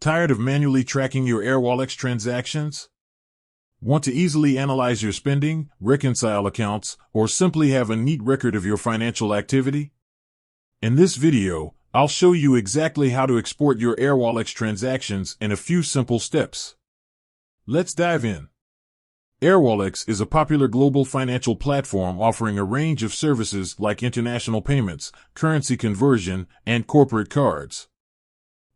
Tired of manually tracking your Airwallex transactions? Want to easily analyze your spending, reconcile accounts, or simply have a neat record of your financial activity? In this video, I'll show you exactly how to export your Airwallex transactions in a few simple steps. Let's dive in. Airwallex is a popular global financial platform offering a range of services like international payments, currency conversion, and corporate cards.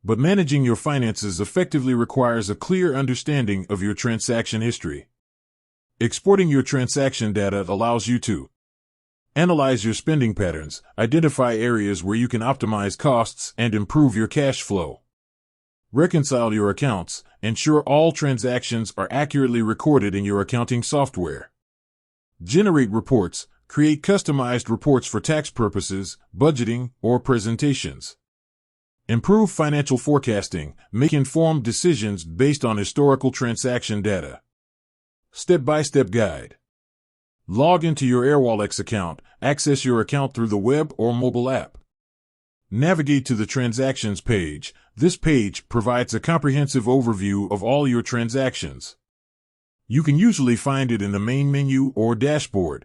But managing your finances effectively requires a clear understanding of your transaction history. Exporting your transaction data allows you to analyze your spending patterns, identify areas where you can optimize costs and improve your cash flow. Reconcile your accounts, ensure all transactions are accurately recorded in your accounting software. Generate reports, create customized reports for tax purposes, budgeting, or presentations. Improve financial forecasting, make informed decisions based on historical transaction data. Step-by-step guide. Log into your Airwallex account, access your account through the web or mobile app. Navigate to the Transactions page. This page provides a comprehensive overview of all your transactions. You can usually find it in the main menu or dashboard.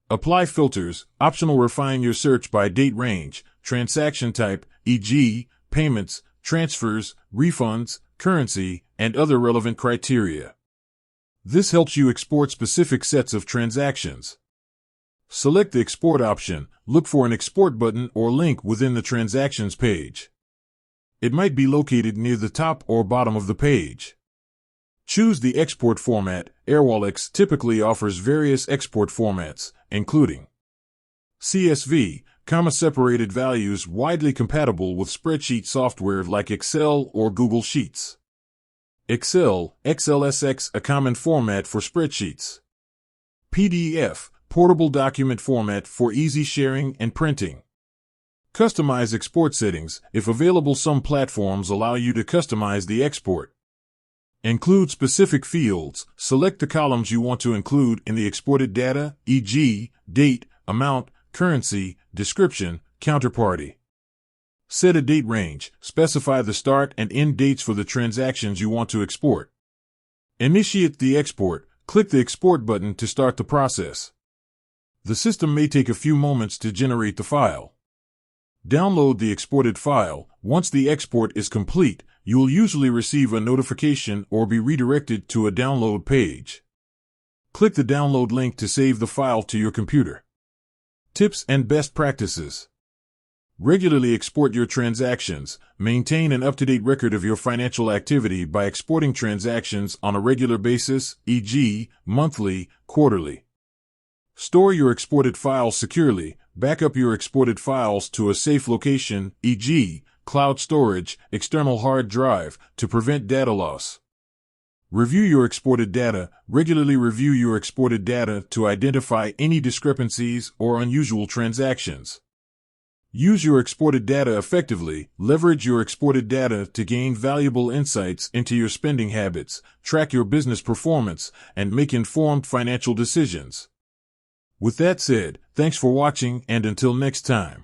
Apply filters, optional. Refine your search by date range, transaction type, e.g., payments, transfers, refunds, currency, and other relevant criteria. This helps you export specific sets of transactions. Select the Export option. Look for an Export button or link within the Transactions page. It might be located near the top or bottom of the page. Choose the export format. Airwallex typically offers various export formats, including CSV, comma-separated values widely compatible with spreadsheet software like Excel or Google Sheets. Excel, XLSX, a common format for spreadsheets. PDF, portable document format for easy sharing and printing. Customize export settings. If available, some platforms allow you to customize the export. Include specific fields. Select the columns you want to include in the exported data, e.g., date, amount, currency, description, counterparty. Set a date range. Specify the start and end dates for the transactions you want to export. Initiate the export. Click the Export button to start the process. The system may take a few moments to generate the file. Download the exported file. Once the export is complete, you will usually receive a notification or be redirected to a download page. Click the download link to save the file to your computer. Tips and best practices. Regularly export your transactions. Maintain an up-to-date record of your financial activity by exporting transactions on a regular basis, e.g., monthly, quarterly. Store your exported files securely. Back up your exported files to a safe location, e.g., cloud storage, external hard drive, to prevent data loss. Review your exported data. Regularly review your exported data to identify any discrepancies or unusual transactions. Use your exported data effectively. Leverage your exported data to gain valuable insights into your spending habits, track your business performance, and make informed financial decisions. With that said, thanks for watching, and until next time.